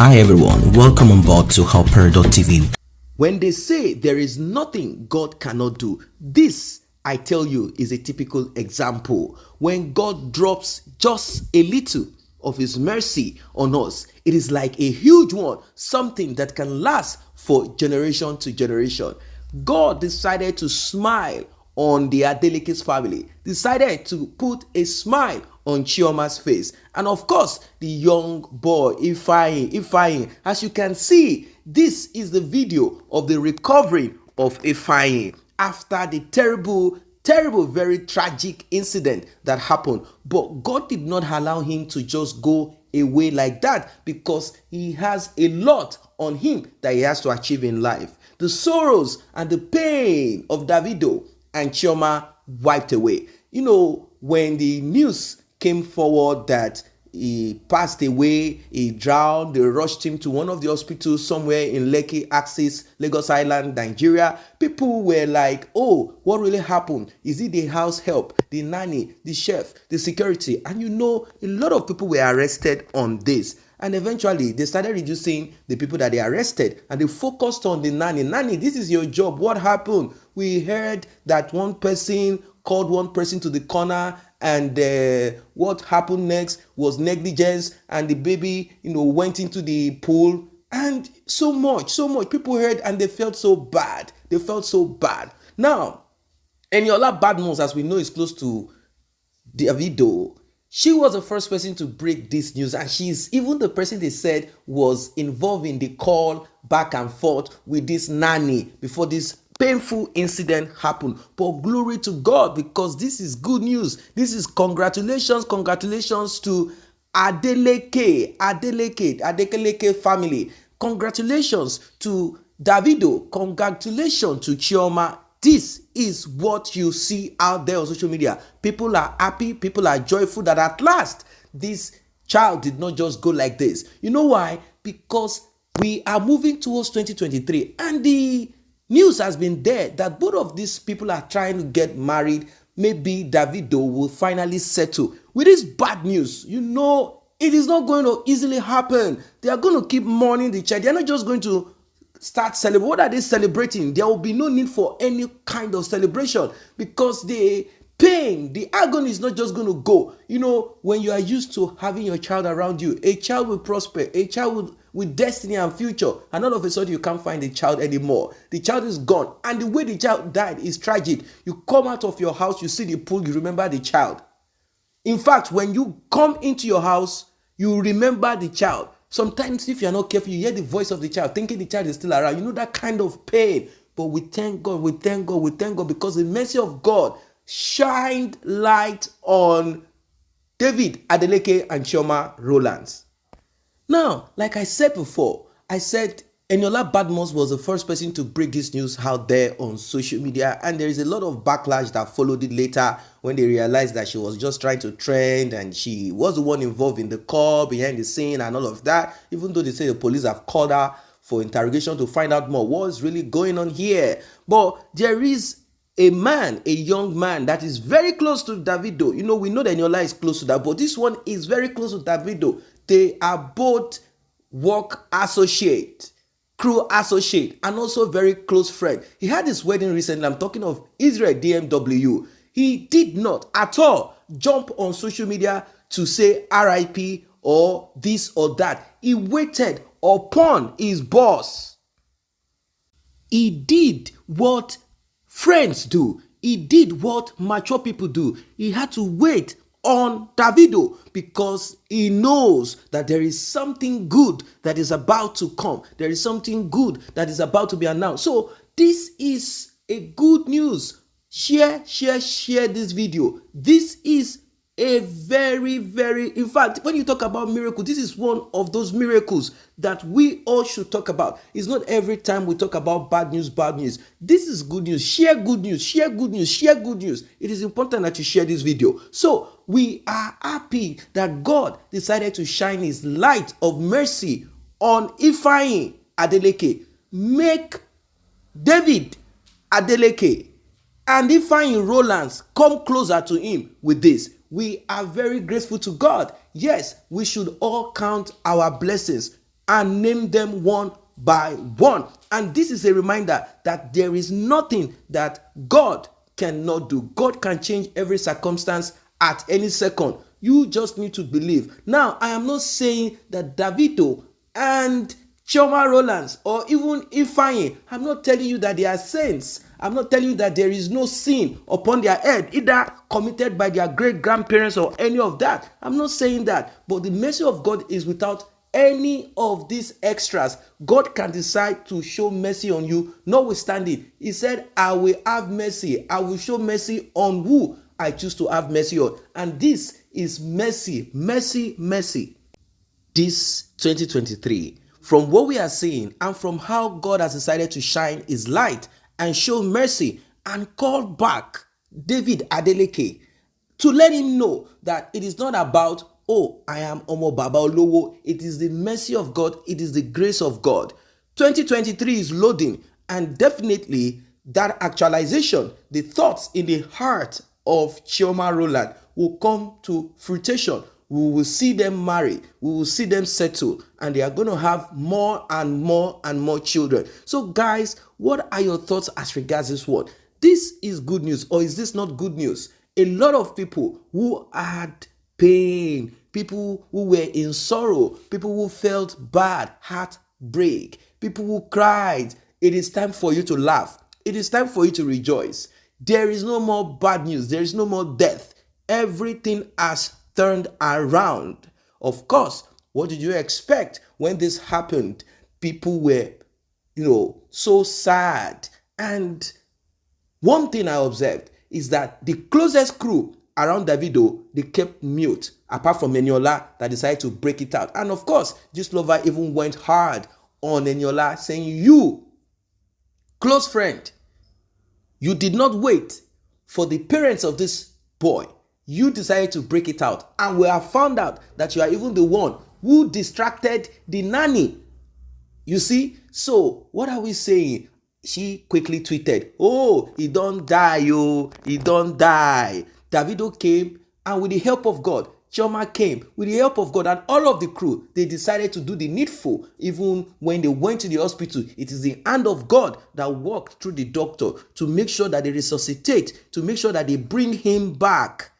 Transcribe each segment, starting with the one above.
Hi everyone, welcome on board to Updtae. When they say there is nothing God cannot do, this, I tell you, is a typical example. When God drops just a little of His mercy on us, it is like a huge one, something that can last for generation to generation. God decided to smile on the Adeleke's family, decided to put a smile on Chioma's face, and of course the young boy Ifeanyi. As you can see, this is the video of the recovery of Ifeanyi after the terrible, very tragic incident that happened. But God did not allow him to just go away like that, because he has a lot on him that he has to achieve in life. The sorrows and the pain of Davido and Chioma wiped away. You know, when the news came forward that he passed away, he drowned, they rushed him to one of the hospitals somewhere in Lekki Axis, Lagos Island, Nigeria. People were like, oh, what really happened? Is it the house help, the nanny, the chef, the security? And you know, a lot of people were arrested on this. And eventually, they started reducing the people that they arrested, and they focused on the nanny. Nanny, this is your job. What happened? We heard that one person called one person to the corner, and what happened next was negligence, and the baby, went into the pool, and so much. People heard, and they felt so bad. Now, Eniola Badmus, as we know, is close to Davido. She was the first person to break this news, and she's even the person they said was involved in the call back and forth with this nanny before this painful incident happened. But glory to God, because this is good news. This is congratulations to Adeleke family. Congratulations to Davido. Congratulations to Chioma. This is what you see out there on social media. People are happy, people are joyful that at last this child did not just go like this. You know why? Because we are moving towards 2023, and the news has been there that both of these people are trying to get married. Maybe Davido will finally settle. With this bad news, you know, it is not going to easily happen. They are going to keep mourning the child. They are not just going to start celebrating. What are they celebrating? There will be no need for any kind of celebration, because the pain, the agony is not just going to go. You know, when you are used to having your child around you, a child will prosper, a child with destiny and future, and all of a sudden you can't find the child anymore. The child is gone, and the way the child died is tragic. You come out of your house, you see the pool, you remember the child. In fact, when you come into your house, you remember the child. Sometimes, if you're not careful, you hear the voice of the child, thinking the child is still around. You know, that kind of pain. But we thank God, because the mercy of God shined light on David, Adeleke, and Chioma Rowlands. Now, like I said before, I said Eniola Badmus was the first person to break this news out there on social media, and there is a lot of backlash that followed it later when they realized that she was just trying to trend, and she was the one involved in the call behind the scene and all of that, even though they say the police have called her for interrogation to find out more what's really going on here. But there is a young man that is very close to Davido. You know, we know that Eniola is close to that, but this one is very close to Davido. They are both work associate, crew associate, and also very close friend. He had his wedding recently. I'm talking of Israel DMW. He did not at all jump on social media to say RIP or this or that. He waited upon his boss. He did what friends do. He did what mature people do. He had to wait on Davido, because he knows that there is something good that is about to come. There is something good that is about to be announced. So this is a good news. Share this video. This is a very, in fact, when you talk about miracle, this is one of those miracles that we all should talk about. It's not every time we talk about bad news. This is good news. Share good news. It is important that you share this video. So we are happy that God decided to shine his light of mercy on Ifeanyi Adeleke. Make David Adeleke and Ifeanyi Rowlands come closer to him with this. We are very grateful to God. Yes, we should all count our blessings and name them one by one. And this is a reminder that there is nothing that God cannot do. God can change every circumstance at any second. You just need to believe. Now, I am not saying that Davido and Chioma Rollins or even Ifeanyi, I'm not telling you that they are saints. I'm not telling you that there is no sin upon their head, either committed by their great grandparents or any of that. I'm not saying that. But the mercy of God is without any of these extras. God can decide to show mercy on you, notwithstanding. He said, I will have mercy. I will show mercy on who I choose to have mercy on. And this is mercy, mercy, mercy. This 2023, from what we are seeing and from how God has decided to shine his light and show mercy and call back David Adeleke to let him know that it is not about, oh, I am Omo Baba Olowo. It is the mercy of God. It is the grace of God. 2023 is loading, and definitely that actualization, the thoughts in the heart of Chioma Roland will come to fruition. We will see them marry, we will see them settle, and they are going to have more and more and more children. So guys, what are your thoughts as regards this one? This is good news, or is this not good news? A lot of people who had pain, people who were in sorrow, people who felt bad, heartbreak, people who cried, it is time for you to laugh. It is time for you to rejoice. There is no more bad news. There is no more death. Everything has turned around. Of course, what did you expect when this happened? People were, so sad. And one thing I observed is that the closest crew around Davido, they kept mute, apart from Eniola that decided to break it out. And of course, this lover even went hard on Eniola, saying, you, close friend, you did not wait for the parents of this boy. You decided to break it out, and we have found out that you are even the one who distracted the nanny. You see? So what are we saying? She quickly tweeted, oh, he don't die, he don't die. Davido came, and with the help of God, Chioma came with the help of God, and all of the crew, they decided to do the needful. Even when they went to the hospital, it is the hand of God that worked through the doctor to make sure that they resuscitate, to make sure that they bring him back.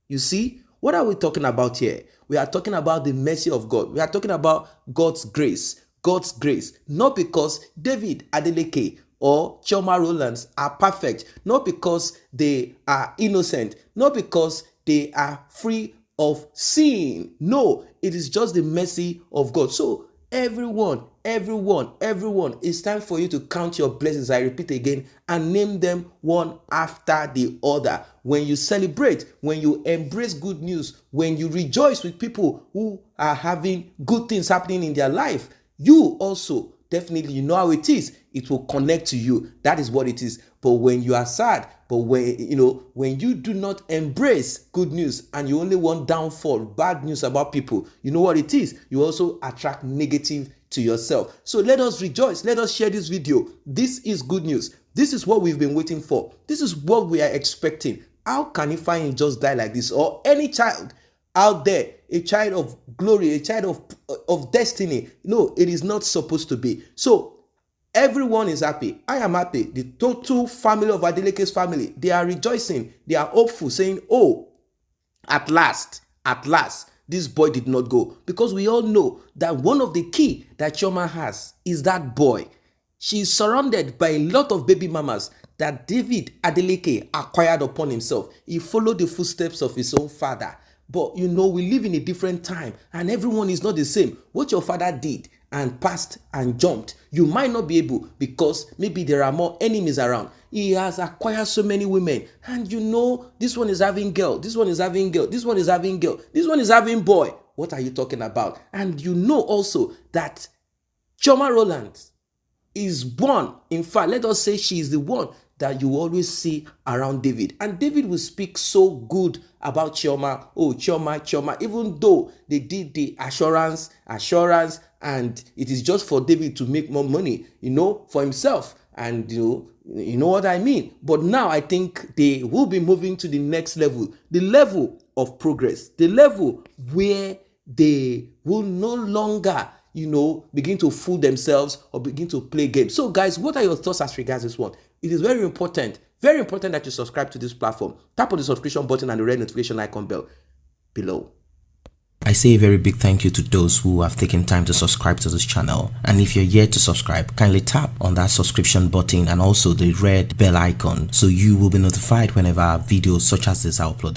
You see, what are we talking about here? We are talking about the mercy of God. We are talking about God's grace. God's grace. Not because David Adeleke or Chioma Rollins are perfect. Not because they are innocent. Not because they are free of sin. No, it is just the mercy of God. So everyone, it's time for you to count your blessings. I repeat again, and name them one after the other. When you celebrate, when you embrace good news, when you rejoice with people who are having good things happening in their life, you also definitely, you know how it is. It will connect to you. That is what it is. But when you are sad, but when you do not embrace good news and you only want downfall, bad news about people, you know what it is? You also attract negative to yourself. So let us rejoice. Let us share this video. This is good news. This is what we've been waiting for. This is what we are expecting. How can Ifeanyi just die like this? Or any child out there, a child of glory, a child of destiny. No, it is not supposed to be. So everyone is happy. I am happy. The total family of Adeleke's family, they are rejoicing. They are hopeful, saying, oh, at last, this boy did not go. Because we all know that one of the key that Chioma has is that boy. She is surrounded by a lot of baby mamas that David Adeleke acquired upon himself. He followed the footsteps of his own father. But we live in a different time, and everyone is not the same. What your father did and passed and jumped, you might not be able, because maybe there are more enemies around. He has acquired so many women, and this one is having girl, this one is having girl, this one is having girl, this one is having boy. What are you talking about? And also that Chioma Roland is one. In fact, let us say she is the one that you always see around David. And David will speak so good about Chioma. Oh, Chioma, even though they did the assurance, and it is just for David to make more money, for himself. And you know what I mean. But now I think they will be moving to the next level, the level of progress, the level where they will no longer begin to fool themselves or begin to play games. So guys, what are your thoughts as regards this one? It is very important that you subscribe to this platform. Tap on the subscription button and the red notification icon bell below. I say a very big thank you to those who have taken time to subscribe to this channel, and if you're yet to subscribe, kindly tap on that subscription button and also the red bell icon so you will be notified whenever videos such as this are uploaded.